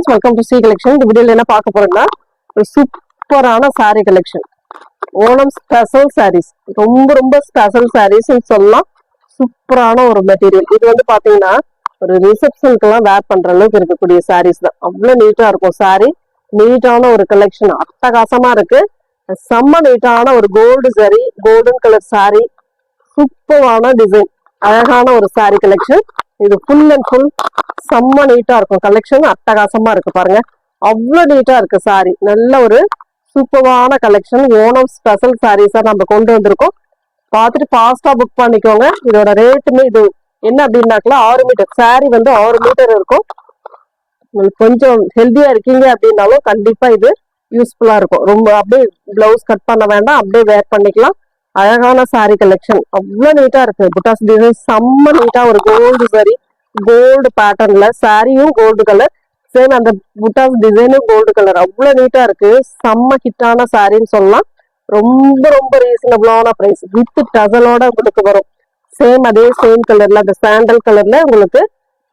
Friends, welcome to c collection. இந்த வீடியோல என்ன பார்க்க போறோம்னா ஒரு சூப்பரான சாரி கலெக்ஷன். ஓணம் ஸ்பெஷல் சாரீஸ், ரொம்ப ரொம்ப ஸ்பெஷல் சாரீஸ் சொல்லலாம். சூப்பரான ஒரு மெட்டீரியல். இது வந்து பாத்தீங்கன்னா ஒரு ரிசப்ஷனுக்கெல்லாம் வேர் பண்ற அளவுக்கு இருக்கக்கூடிய சாரீஸ் தான். அவ்வளவு நீட்டா இருக்கும் சாரி. நீட்டான ஒரு கலெக்ஷன், அட்டகாசமா இருக்கு. செம்ம நீட்டான ஒரு gold sari, golden colour sari, சூப்பரான டிசைன், அழகான ஒரு சாரி கலெக்ஷன். இது ஃபுல் அண்ட் ஃபுல் செம்ம நீட்டா இருக்கும். கலெக்ஷன் அட்டகாசமா இருக்கு பாருங்க. அவ்வளவு நீட்டா இருக்கு சாரி. நல்ல ஒரு சூப்பரான கலெக்ஷன். ஓணம் ஸ்பெஷல் சாரீஸா நம்ம கொண்டு வந்திருக்கோம். பார்த்துட்டு ஃபாஸ்டா புக் பண்ணிக்கோங்க. இதோட ரேட்டுமே இது என்ன அப்படின்னாக்கல 6 மீட்டர் சாரி வந்து 6 மீட்டர் இருக்கும். உங்களுக்கு கொஞ்சம் ஹெல்தியா இருக்கீங்க அப்படின்னாலும் கண்டிப்பா இது யூஸ்ஃபுல்லா இருக்கும். ரொம்ப அப்படியே பிளவுஸ் கட் பண்ண வேண்டாம், அப்படியே வேர் பண்ணிக்கலாம். அழகான சாரி கலெக்ஷன், அவ்வளவு நீட்டா இருக்கு. புட்டாஸ் டிசைன் செம்ம நீட்டா ஒரு கோல்டு சாரி, கோல்டு பேட்டர்ன்ல சாரியும் கோல்டு கலர், சேம் அந்த புட்டாஸ் டிசைனும் கோல்டு கலர், அவ்வளவு நீட்டா இருக்கு. செம்ம ஹிட்டான சாரின்னு சொல்லலாம். ரொம்ப ரொம்ப ரீசனபிளான பிரைஸ். வித் டசலோட உங்களுக்கு வரும். சேம் அதே சேம் கலர்ல, அந்த சாண்டல் கலர்ல உங்களுக்கு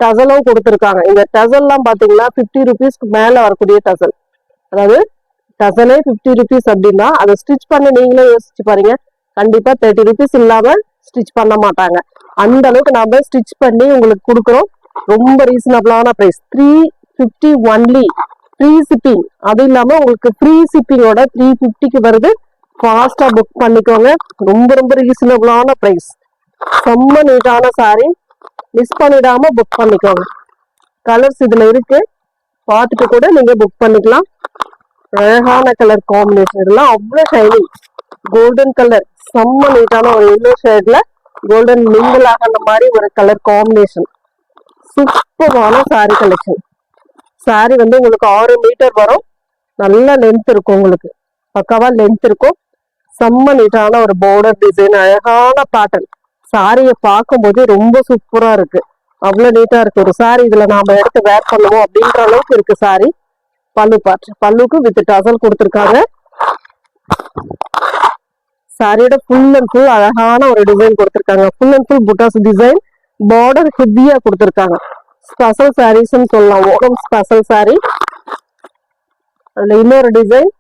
டசலும் கொடுத்துருக்காங்க. இந்த டசல் எல்லாம் பாத்தீங்கன்னா 50 ருபீஸ்க்கு மேல வரக்கூடிய டசல். அதாவது டசலே 50 ருபீஸ் அப்படின்னா அதை ஸ்டிச் பண்ணி நீங்களே யோசிச்சு பாருங்க. கண்டிப்பா 30 ருபீஸ் இல்லாம ஸ்டிச் பண்ண மாட்டாங்க. அந்த அளவுக்கு நாம ஸ்டிச் பண்ணி உங்களுக்கு கொடுக்குறோம். ரொம்ப ரீசனபிளான பிரைஸ். 350 only, free shipping. அது இல்லாம உங்களுக்கு ஃப்ரீ ஷிப்பிங்கோட 350க்கு வருது. ஃபாஸ்டா புக் பண்ணிக்கோங்க. ரொம்ப ரொம்ப ரீசனபிளான பிரைஸ். செம்ம நீட்டான சாரி, மிஸ் பண்ணிடாம புக் பண்ணிக்கோங்க. கலர்ஸ் இதுல இருக்கு, பார்த்துட்டு கூட நீங்க புக் பண்ணிக்கலாம். அழகான கலர் காம்பினேஷன், இதெல்லாம் அவ்வளவு ஷைனிங். கோல்டன் கலர், செம்ம நீட்டான ஒரு எல்லோ ஷேட்ல கோல்டன் மிங்கிள் ஆகிற மாதிரி ஒரு கலர் காம்பினேஷன். சூப்பரான சாரி கலெக்ஷன். சாரி வந்து உங்களுக்கு 6 மீட்டர் வரும். நல்ல லென்த் இருக்கும், உங்களுக்கு பக்காவா லென்த் இருக்கும். செம்ம நீட்டான ஒரு பார்டர் டிசைன், அழகான பேட்டர்ன். சாரியை பார்க்கும் போது ரொம்ப சூப்பரா இருக்கு. அவ்வளவு நீட்டா இருக்கு ஒரு சாரி. இதுல நாம எடுத்து வேர் பண்ணுவோம் அப்படின்ற அளவுக்கு இருக்கு சாரி. பல்லு பார்ட், பல்லுக்கு வித் டசல் கொடுத்துருக்காங்க. சாரியோட ஃபுல் அண்ட் ஃபுல் அழகான ஒரு டிசைன் கொடுத்துருக்காங்க. Full and full buttas design, border ஹெவியா கொடுத்துருக்காங்க. ஸ்பெஷல் சாரீஸ் சொல்லலாம். Onam special sorry. அதுல இன்னொரு டிசைன்.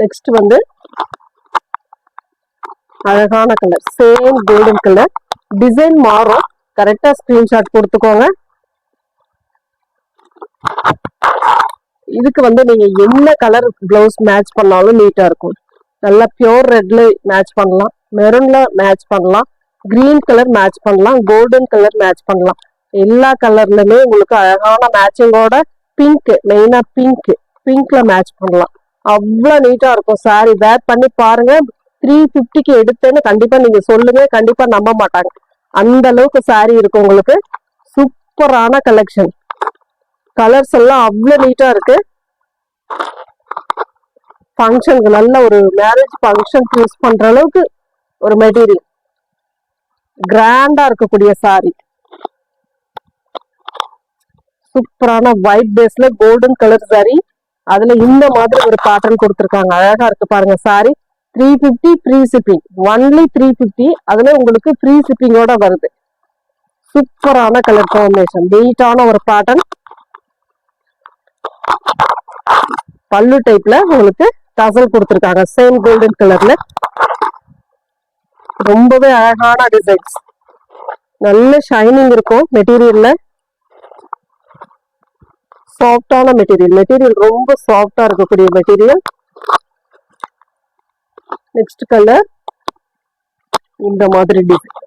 நெக்ஸ்ட் வந்து அழகான colour, same golden colour. Design மாறும், கரெக்டா ஸ்கிரீன்ஷாட் கொடுத்துக்கோங்க. இதுக்கு வந்து நீங்க என்ன கலர் பிளவுஸ் மேட்ச் பண்ணாலும் நீட்டா இருக்கும். நல்லா பியோர் ரெட்ல மேட்ச் பண்ணலாம், மெரூன்ல மேட்ச் பண்ணலாம், கிரீன் கலர் மேட்ச் பண்ணலாம், கோல்டன் கலர் மேட்ச் பண்ணலாம். எல்லா கலர்லயுமே உங்களுக்கு அழகான மேட்சிங்கோட பிங்க், மெயினா பிங்க்ல மேட்ச் பண்ணலாம். அவ்வளவு நீட்டா இருக்கும் சாரி. வேர் பண்ணி பாருங்க. 350க்கு எடுத்தேன்னு கண்டிப்பா நீங்க சொல்லுங்க, கண்டிப்பா நம்ப மாட்டாங்க. அந்த அளவுக்கு சாரி இருக்கு உங்களுக்கு. சூப்பரான கலெக்ஷன். கலர்ஸ் எல்லாம் அவ்வளவு நீட்டா இருக்கு. ஃபங்க்ஷனுக்கு நல்ல ஒரு மேரேஜ் ஃபங்க்ஷன் யூஸ் பண்ற அளவுக்கு ஒரு மெட்டீரியல், கிராண்டா இருக்கக்கூடிய சாரி. சூப்பரான ஒயிட் பேஸ்ல கோல்டன் கலர் சாரி. அதுல இந்த மாதிரி ஒரு பேட்டர்ன் கொடுத்துருக்காங்க. அழகா இருக்கு பாருங்க சாரி. 350 free shipping, only 350. அதுல உங்களுக்கு ஃப்ரீ ஷிப்பிங்கோட வருது. சூப்பரான கலர் காம்பினேஷன், நீட்டான ஒரு பேட்டர்ன். பல்லு டைப்ல உங்களுக்கு டசல் கொடுத்துருக்காங்க, சேம் கோல்டன் கலர்ல. ரொம்பவே அழகான டிசைன்ஸ், நல்ல ஷைனிங் இருக்கும் மெட்டீரியல்ல. சாஃப்டான மெட்டீரியல் ரொம்ப சாஃப்டா இருக்கக்கூடிய மெட்டீரியல். நெக்ஸ்ட் கலர் இந்த மாதிரி டிசைன்,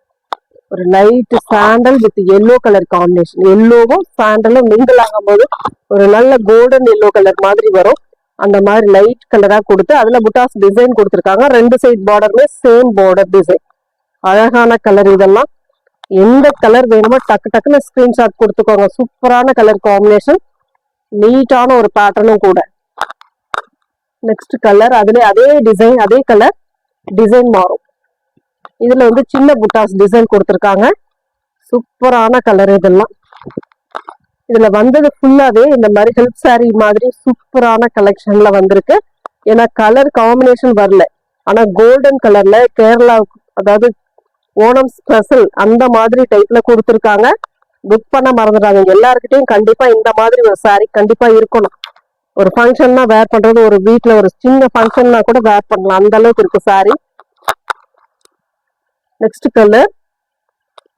ஒரு light sandal with yellow colour combination. எல்லோவும் சாண்டலும் மிங்கிள் ஆகும் போது ஒரு நல்ல கோல்டன் எல்லோ கலர் மாதிரி வரும். அந்த மாதிரி லைட் கலரா கொடுத்து அதுல புட்டாஸ் டிசைன் கொடுத்துருக்காங்க. 2 சைட் பார்டருமே சேம் பார்டர் டிசைன். அழகான கலர். இதெல்லாம் எந்த கலர் வேணுமோ டக்கு டக்குன்னு ஸ்கிரீன்ஷாட் கொடுத்துக்கோங்க. சூப்பரான கலர் காம்பினேஷன், நீட்டான ஒரு பேட்டர்னும் கூட. நெக்ஸ்ட் கலர், அதுல அதே டிசைன், அதே கலர், டிசைன் மாறும். இதுல வந்து சின்ன புட்டாஸ் டிசைன் கொடுத்துருக்காங்க. சூப்பரான கலர். இதெல்லாம் இதுல வந்தது ஃபுல்லாவே இந்த மாதிரி ஹெல்ப் சாரி மாதிரி சூப்பரான கலெக்ஷன்ல வந்திருக்கு. ஏன்னா கலர் காம்பினேஷன் வரல, ஆனா கோல்டன் கலர்ல கேரளா, அதாவது ஓணம் ஸ்பெஷல் அந்த மாதிரி டைப்ல கொடுத்துருக்காங்க. புக் பண்ண மறந்துடாதீங்க. எல்லாருக்கிட்டையும் கண்டிப்பா இந்த மாதிரி ஒரு saree கண்டிப்பா இருக்கணும். ஒரு ஃபங்க்ஷன்னா வேர் பண்றது, ஒரு வீட்ல ஒரு சின்ன ஃபங்க்ஷன்னா கூட வேர் பண்ணலாம், அந்த அளவுக்கு இருக்கு saree. நெக்ஸ்ட் கலர்,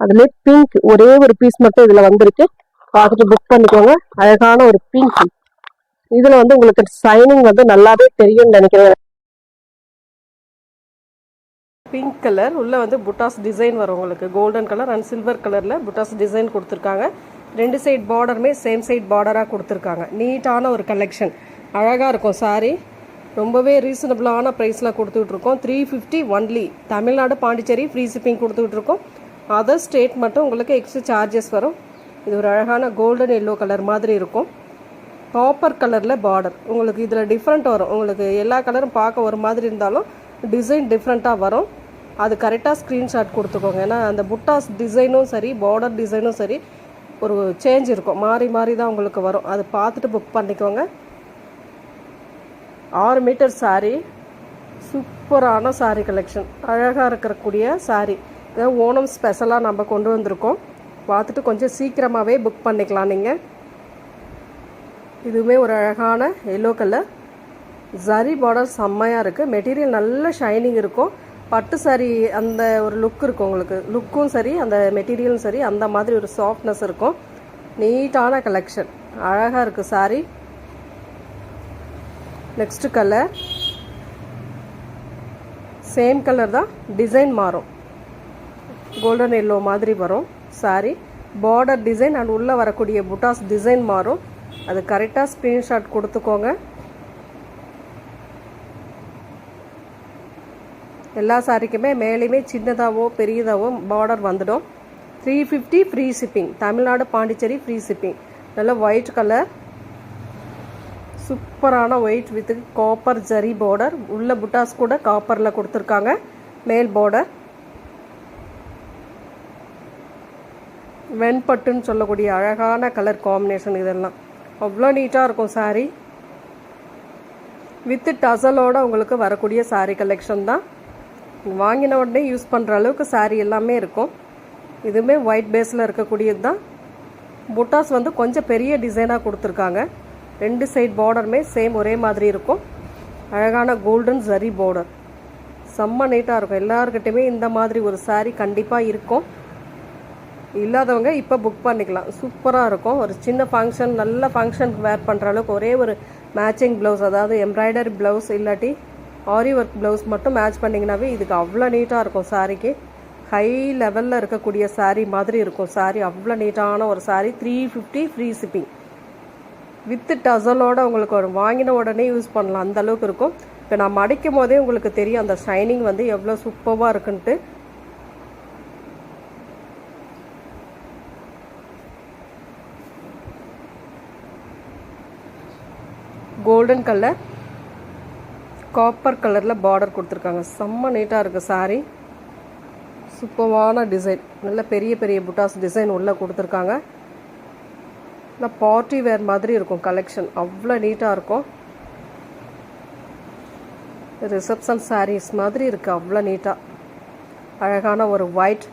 அதுல பிங்க் ஒரே ஒரு பீஸ் மட்டும் இதுல வந்திருக்கு, பார்த்துட்டு புக் பண்ணிக்கோங்க. அழகான ஒரு பிங்க். இதுல வந்து உங்களுக்கு ஷைனிங் வந்து நல்லாவே தெரியும்னு நினைக்கிறேன். பிங்க் கலர் உள்ள வந்து புட்டாஸ் டிசைன் வரும் உங்களுக்கு. கோல்டன் கலர் அண்ட் சில்வர் கலர்ல புட்டாஸ் டிசைன் கொடுத்துருக்காங்க. ரெண்டு சைட் பார்டருமே சேம் சைட் பார்டராக கொடுத்துருக்காங்க. நீட்டான ஒரு கலெக்ஷன், அழகாக இருக்கும் saree. ரொம்பவே ரீசனபிளான ப்ரைஸில் கொடுத்துட்ருக்கோம். 350 only. Tamil Nadu Pondicherry free shipping கொடுத்துட்ருக்கோம். அதர் ஸ்டேட் மட்டும் உங்களுக்கு எக்ஸ்ட்ரா சார்ஜஸ் வரும். இது ஒரு அழகான கோல்டன் எல்லோ கலர் மாதிரி இருக்கும். காப்பர் கலரில் பார்டர் உங்களுக்கு இதில் டிஃப்ரெண்ட் வரும். உங்களுக்கு எல்லா கலரும் பார்க்க ஒரு மாதிரி இருந்தாலும் டிசைன் டிஃப்ரெண்ட்டாக வரும். அது கரெக்டாக ஸ்க்ரீன்ஷாட் கொடுத்துக்கோங்க. ஏன்னா அந்த புட்டாஸ் டிசைனும் சரி, பார்டர் டிசைனும் சரி, ஒரு சேஞ்ச் இருக்கும், மாறி மாறி தான் உங்களுக்கு வரும். அது பார்த்துட்டு புக் பண்ணிக்கோங்க. 6 மீட்டர் saree, சூப்பரான saree கலெக்ஷன், அழகாக இருக்கக்கூடிய saree. இதை ஓணம் ஸ்பெஷலாக நம்ம கொண்டு வந்திருக்கோம். பார்த்துட்டு கொஞ்சம் சீக்கிரமாகவே புக் பண்ணிக்கலாம் நீங்கள். இதுவுமே ஒரு அழகான எல்லோ கலர், ஜரி பார்டர் செம்மையாக இருக்குது. மெட்டீரியல் நல்ல ஷைனிங் இருக்கும். பட்டு saree அந்த ஒரு லுக் இருக்கும் உங்களுக்கு. லுக்கும் சரி, அந்த மெட்டீரியலும் சரி, அந்த மாதிரி ஒரு சாஃப்ட்னஸ் இருக்கும். நீட்டான கலெக்ஷன், அழகாக இருக்குது saree. Next colour, same colour தான், டிசைன் மாறும். கோல்டன் எல்லோ மாதிரி வரும் saree. பார்டர் டிசைன் அண்ட் உள்ளே வரக்கூடிய புட்டாஸ் டிசைன் மாறும். அது கரெக்டாக ஸ்க்ரீன்ஷாட் கொடுத்துக்கோங்க. எல்லா சாரிக்குமே மேலேயுமே சின்னதாகவோ பெரியதாகவோ பார்டர் வந்துடும். 350 free shipping. Tamil Nadu Pondicherry free shipping. நல்ல ஒயிட் கலர், சூப்பரான white with copper zari border. உள்ள புட்டாஸ் கூட காப்பரில் கொடுத்துருக்காங்க. மேல் பார்டர் வெண்பட்டுன்னு சொல்லக்கூடிய அழகான கலர் காம்பினேஷன். இதெல்லாம் அவ்வளோ நீட்டாக இருக்கும் saree. வித் டசலோடு உங்களுக்கு வரக்கூடிய saree கலெக்ஷன் தான். வாங்கின உடனே யூஸ் பண்ணுற அளவுக்கு saree எல்லாமே இருக்கும். இதுவுமே ஒயிட் பேஸில் இருக்கக்கூடியது தான். புட்டாஸ் வந்து கொஞ்சம் பெரிய டிசைனாக கொடுத்துருக்காங்க. ரெண்டு சைட் பார்டருமே சேம் ஒரே மாதிரி இருக்கும். அழகான கோல்டன் ஜரி பார்டர், செம்ம நீட்டாக இருக்கும். எல்லாருக்கிட்டையுமே இந்த மாதிரி ஒரு saree கண்டிப்பாக இருக்கும். இல்லாதவங்க இப்போ புக் பண்ணிக்கலாம். சூப்பராக இருக்கும். ஒரு சின்ன ஃபங்க்ஷன், நல்ல ஃபங்க்ஷனுக்கு வேர் பண்ணுற அளவுக்கு ஒரே ஒரு மேட்சிங் ப்ளவுஸ், அதாவது எம்ப்ராய்டரி ப்ளவுஸ் இல்லாட்டி ஆரி ஒர்க் ப்ளவுஸ் மட்டும் மேட்ச் பண்ணிங்கனாவே இதுக்கு அவ்வளோ நீட்டாக இருக்கும். சாரிக்கு ஹை லெவலில் இருக்கக்கூடிய saree மாதிரி இருக்கும். saree அவ்வளோ நீட்டான ஒரு saree. 350 ஃப்ரீ ஷிப்பிங் வித் டசலோட உங்களுக்கு ஒரு வாங்கின உடனே யூஸ் பண்ணலாம், அந்த அளவுக்கு இருக்கும். இப்போ நான் மடிக்கும் போதே உங்களுக்கு தெரியும் அந்த ஷைனிங் வந்து எவ்வளோ சூப்பராக இருக்குன்ட்டு. கோல்டன் கலர், காப்பர் கலரில் பார்டர் கொடுத்துருக்காங்க. செம்ம நீட்டாக இருக்குது saree. சூப்பரான டிசைன், நல்ல பெரிய பெரிய புட்டாஸ் டிசைன் உள்ளே கொடுத்துருக்காங்க. நல்லா பார்ட்டி வேர் மாதிரி இருக்கும் கலெக்ஷன், அவ்வளோ நீட்டாக இருக்கும். ரிசப்ஷன் sarees மாதிரி இருக்குது, அவ்வளோ நீட்டாக. அழகான ஒரு white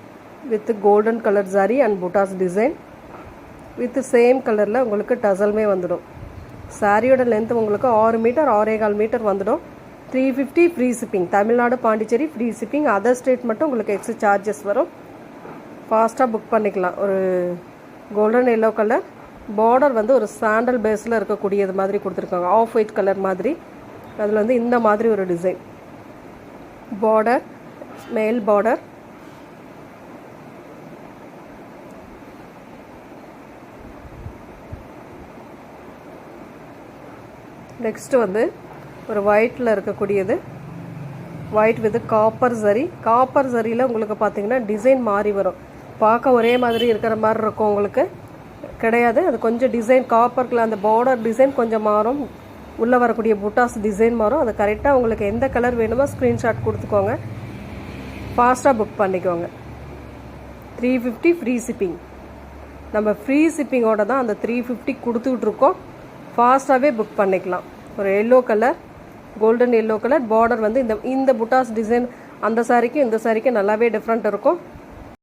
with golden colour saree and buttas design with same கலரில் உங்களுக்கு டசல்மே வந்துடும். சாரியோட லென்த் உங்களுக்கு 6 மீட்டர் 6.25 மீட்டர் வந்துடும். 350 free shipping. Tamil Nadu Pondicherry free shipping. Other state மட்டும் உங்களுக்கு எக்ஸ்ட்ரா சார்ஜஸ் வரும். ஃபாஸ்ட்டாக புக் பண்ணிக்கலாம். ஒரு கோல்டன் எல்லோ கலர் பார்டர் வந்து ஒரு சாண்டல் பேஸில் இருக்கக்கூடியது மாதிரி கொடுத்துருக்காங்க. ஆஃப் ஒயிட் கலர் மாதிரி. அதில் வந்து இந்த மாதிரி ஒரு டிசைன் பார்டர், மேல் பார்டர். நெக்ஸ்ட் வந்து ஒரு ஒயிட்டில் இருக்கக்கூடியது, white with copper zari. Copper ஜரியில் உங்களுக்கு பார்த்தீங்கன்னா டிசைன் மாறி வரும். பார்க்க ஒரே மாதிரி இருக்கிற மாதிரி இருக்கும், உங்களுக்கு கிடையாது. அது கொஞ்சம் டிசைன் காப்பரில் அந்த பார்டர் டிசைன் கொஞ்சம் மாறும். உள்ளே வரக்கூடிய புட்டாஸ் டிசைன் மாறும். அது கரெக்டாக உங்களுக்கு எந்த கலர் வேணுமோ ஸ்க்ரீன்ஷாட் கொடுத்துக்கோங்க, ஃபாஸ்ட்டாக புக் பண்ணிக்கோங்க. 350 ஃப்ரீ ஷிப்பிங். நம்ம ஃப்ரீ ஷிப்பிங்கோட தான் அந்த 350 கொடுத்துட்ருக்கோம். ஃபாஸ்ட்டாகவே புக் பண்ணிக்கலாம். ஒரு yellow colour, golden yellow colour border வந்து இந்த புட்டாஸ் டிசைன் அந்த சாரிக்கும் இந்த சாரிக்கும் நல்லாவே டிஃப்ரெண்ட் இருக்கும்.